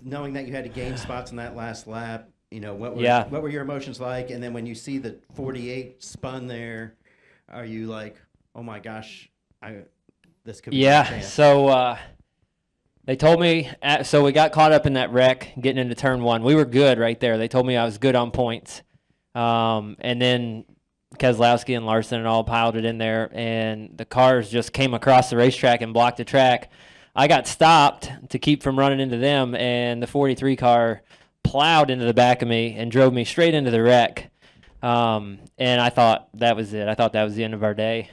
knowing that you had to gain spots in that last lap, what were your emotions like? And then when you see the 48 spun there, are you like, oh my gosh, this could be my chance? So they told me, so we got caught up in that wreck getting into turn 1. We were good right there. They told me I was good on points. And then Keselowski and Larson and all piled it in there, and the cars just came across the racetrack and blocked the track. I got stopped to keep from running into them, and the 43 car plowed into the back of me and drove me straight into the wreck. And I thought that was it. I thought that was the end of our day.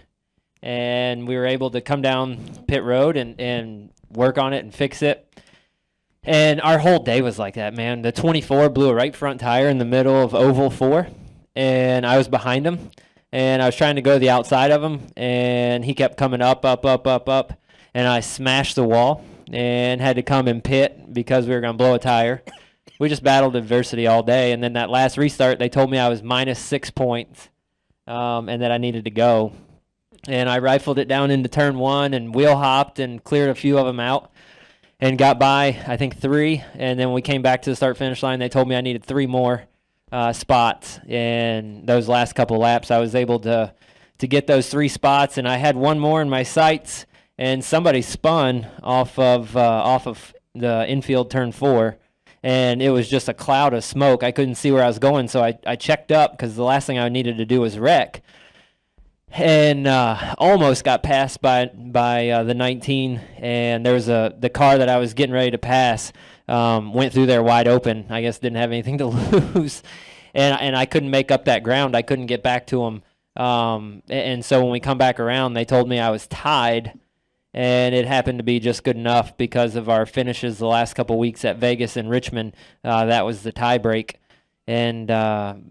And we were able to come down pit road and work on it and fix it. And our whole day was like that, man. The 24 blew a right front tire in the middle of oval 4, and I was behind him. And I was trying to go to the outside of him, and he kept coming up, and I smashed the wall and had to come and pit because we were going to blow a tire. We just battled adversity all day, and then that last restart, they told me I was minus 6 points and that I needed to go. And I rifled it down into turn 1 and wheel hopped and cleared a few of them out and got by, I think, 3. And then we came back to the start-finish line. They told me I needed 3 more spots. And those last couple laps, I was able to get those 3 spots, and I had 1 more in my sights, and somebody spun off of the infield turn 4. And it was just a cloud of smoke. I couldn't see where I was going, so I checked up because the last thing I needed to do was wreck. And almost got passed by the 19, and there was the car that I was getting ready to pass went through there wide open. I guess didn't have anything to lose, and I couldn't make up that ground. I couldn't get back to them, and so when we come back around, they told me I was tied. And it happened to be just good enough because of our finishes the last couple weeks at Vegas and Richmond. That was the tie break. And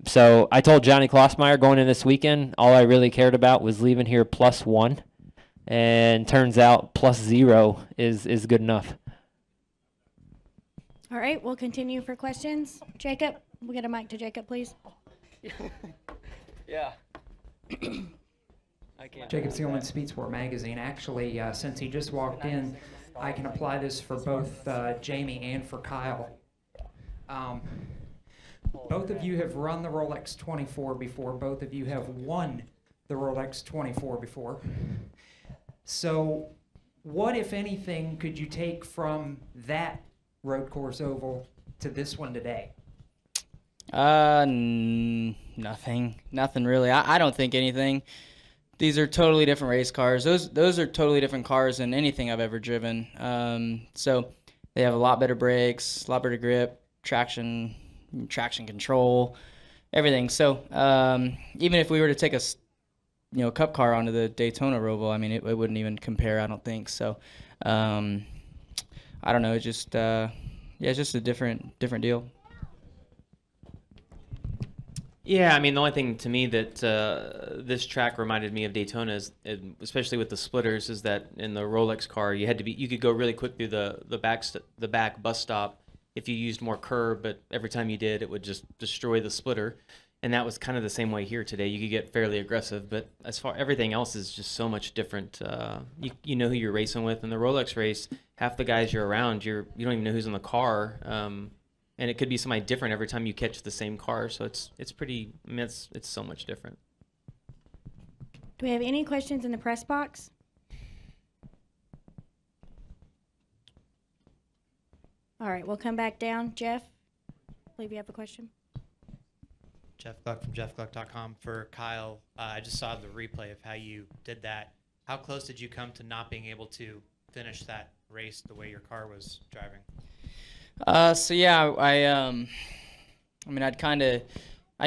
so I told Johnny Klossmeyer going in this weekend, all I really cared about was leaving here +1. And turns out +0 is good enough. All right, we'll continue for questions. Jacob, we'll get a mic to Jacob, please. Yeah. Jacob Seelman, Speed Sport Magazine. Actually, since he just walked in, I can apply this for both Jamie and for Kyle. Both of you have run the Rolex 24 before. Both of you have won the Rolex 24 before. So what, if anything, could you take from that road course oval to this one today? Nothing really. I don't think anything. These are totally different race cars. Those are totally different cars than anything I've ever driven. So they have a lot better brakes, a lot better grip, traction control, everything. So even if we were to take a cup car onto the Daytona Roval, I mean it wouldn't even compare. I don't think so. I don't know. It's just it's just a different deal. Yeah, I mean, the only thing to me that this track reminded me of Daytona is, especially with the splitters, is that in the Rolex car you could go really quick through the back bus stop if you used more curb, but every time you did, it would just destroy the splitter. And that was kind of the same way here today. You could get fairly aggressive, but as far everything else is just so much different. You know who you're racing with. In the Rolex race, half the guys you're around, you don't even know who's in the car. And it could be somebody different every time you catch the same car. So it's pretty, I mean, it's so much different. Do we have any questions in the press box? All right, we'll come back down. Jeff, I believe you have a question. Jeff Gluck from jeffgluck.com. For Kyle, I just saw the replay of how you did that. How close did you come to not being able to finish that race the way your car was driving? So yeah, I mean, I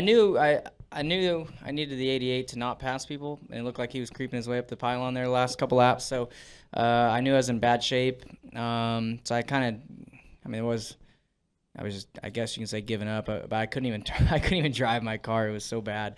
knew I needed the 88 to not pass people, and it looked like he was creeping his way up the pylon there the last couple laps. So I knew I was in bad shape. So I guess you can say giving up, but I couldn't even drive my car. It was so bad,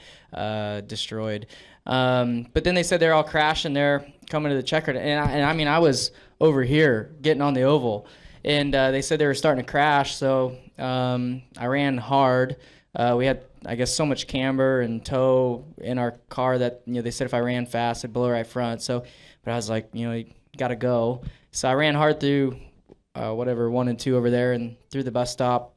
destroyed. But then they said they're all crashing there coming to the checkered, and I mean I was over here getting on the oval. And they said they were starting to crash, so I ran hard. We had, I guess, so much camber and tow in our car that they said if I ran fast, I'd blow right front. So, but I was like, you got to go. So I ran hard through whatever 1 and 2 over there and through the bus stop,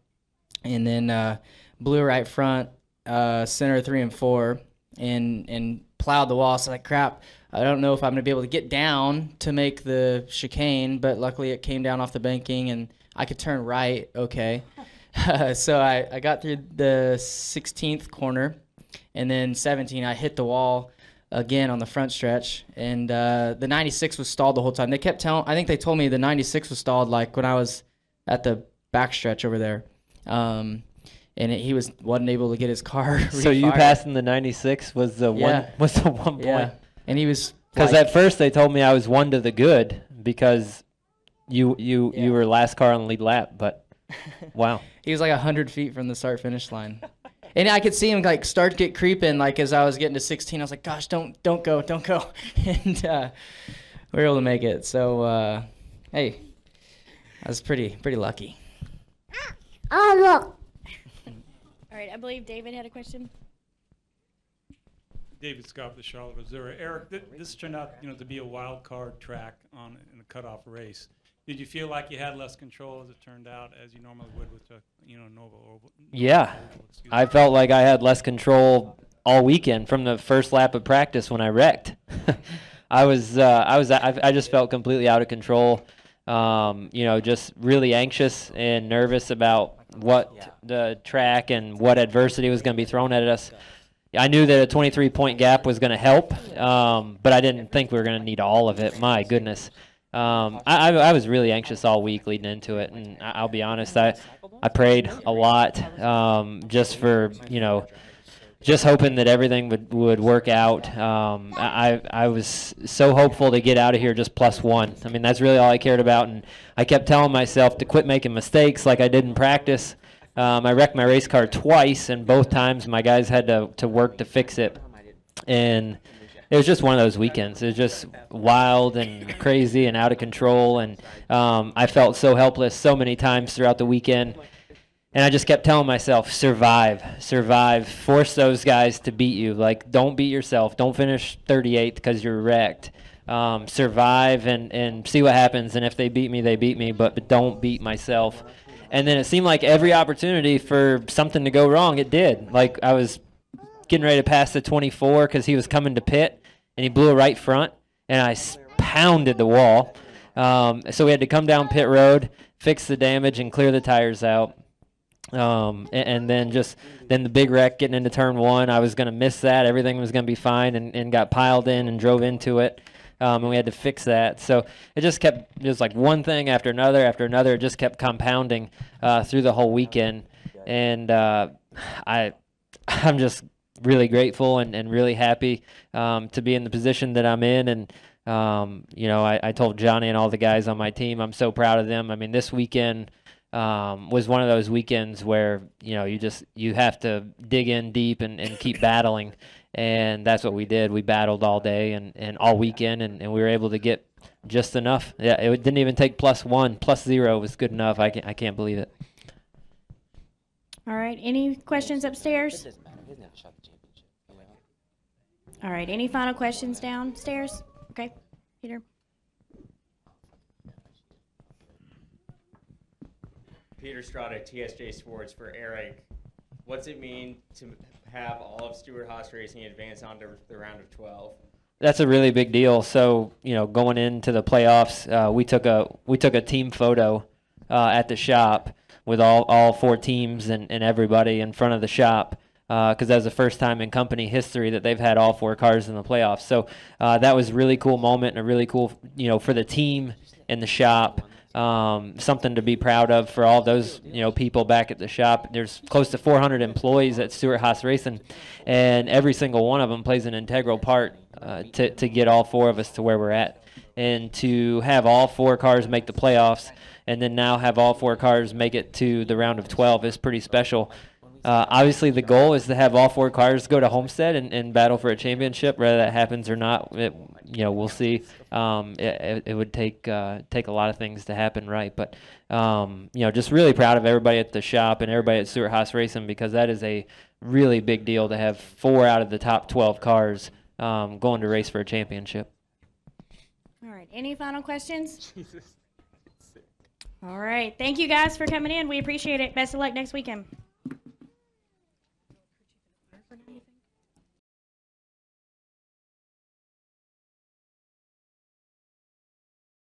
and then blew right front, center 3 and 4, and plowed the wall. So like, crap, I don't know if I'm gonna be able to get down to make the chicane, but luckily it came down off the banking and I could turn right. Okay. So I got through the 16th corner, and then 17 I hit the wall again on the front stretch, and the 96 was stalled the whole time. They kept I think they told me the 96 was stalled like when I was at the back stretch over there, and he wasn't able to get his car. So you passing the 96 was the one point. Yeah, and he was because at first they told me I was 1 to the good because you were last car on the lead lap, but wow. He was like 100 feet from the start finish line. And I could see him like start to get creeping, like as I was getting to 16. I was like, gosh, don't go. And we were able to make it. So hey, I was pretty lucky. Oh, look. All right, I believe David had a question. David Scott, the Charlotte Missouri. Aric, this turned out, to be a wild card track in a cutoff race. Did you feel like you had less control as it turned out, as you normally would with a, Nova Oval? Yeah, I felt like I had less control all weekend from the first lap of practice when I wrecked. I just felt completely out of control. Just really anxious and nervous about what the track and what adversity was going to be thrown at us. I knew that a 23-point gap was going to help, but I didn't think we were going to need all of it. My goodness. I was really anxious all week leading into it, and I'll be honest, I prayed a lot, just for, just hoping that everything would work out. I was so hopeful to get out of here just +1. I mean, that's really all I cared about, and I kept telling myself to quit making mistakes like I did in practice. I wrecked my race car twice, and both times my guys had to work to fix it, and it was just one of those weekends. It was just wild and crazy and out of control, and I felt so helpless so many times throughout the weekend. And I just kept telling myself, survive, force those guys to beat you. Like, don't beat yourself. Don't finish 38th because you're wrecked. Survive and see what happens, and if they beat me, but don't beat myself. And then it seemed like every opportunity for something to go wrong, it did. Like, I was getting ready to pass the 24 because he was coming to pit, and he blew a right front, and I pounded the wall. So we had to come down pit road, fix the damage, and clear the tires out. And then the big wreck getting into turn 1, I was going to miss that. Everything was going to be fine, and got piled in and drove into it. And we had to fix that. So it just was like one thing after another. It just kept compounding through the whole weekend. And I'm just really grateful and really happy to be in the position that I'm in. And, I told Johnny and all the guys on my team, I'm so proud of them. I mean, this weekend was one of those weekends where, you have to dig in deep and keep battling. And that's what we did. We battled all day and all weekend, and we were able to get just enough. Yeah, it didn't even take +1. +0 was good enough. I can't believe it. All right. Any questions upstairs? All right. Any final questions downstairs? Okay. Peter. Peter Strada, TSJ Sports for Aric. What's it mean to have all of Stewart-Haas Racing advance on to the round of 12? That's a really big deal. So, going into the playoffs, we took a team photo at the shop with all 4 teams and everybody in front of the shop, because that was the first time in company history that they've had all 4 cars in the playoffs. So that was a really cool moment and a really cool, for the team and the shop. Something to be proud of for all those people back at the shop. There's close to 400 employees at Stewart-Haas Racing, and every single one of them plays an integral part to get all 4 of us to where we're at. And to have all 4 cars make the playoffs, and then now have all 4 cars make it to the round of 12 is pretty special. Obviously, the goal is to have all 4 cars go to Homestead and battle for a championship. Whether that happens or not, we'll see. It would take a lot of things to happen right, but just really proud of everybody at the shop and everybody at Stewart-Haas Racing, because that is a really big deal to have 4 out of the top 12 cars going to race for a championship. All right. Any final questions? All right. Thank you guys for coming in. We appreciate it. Best of luck next weekend.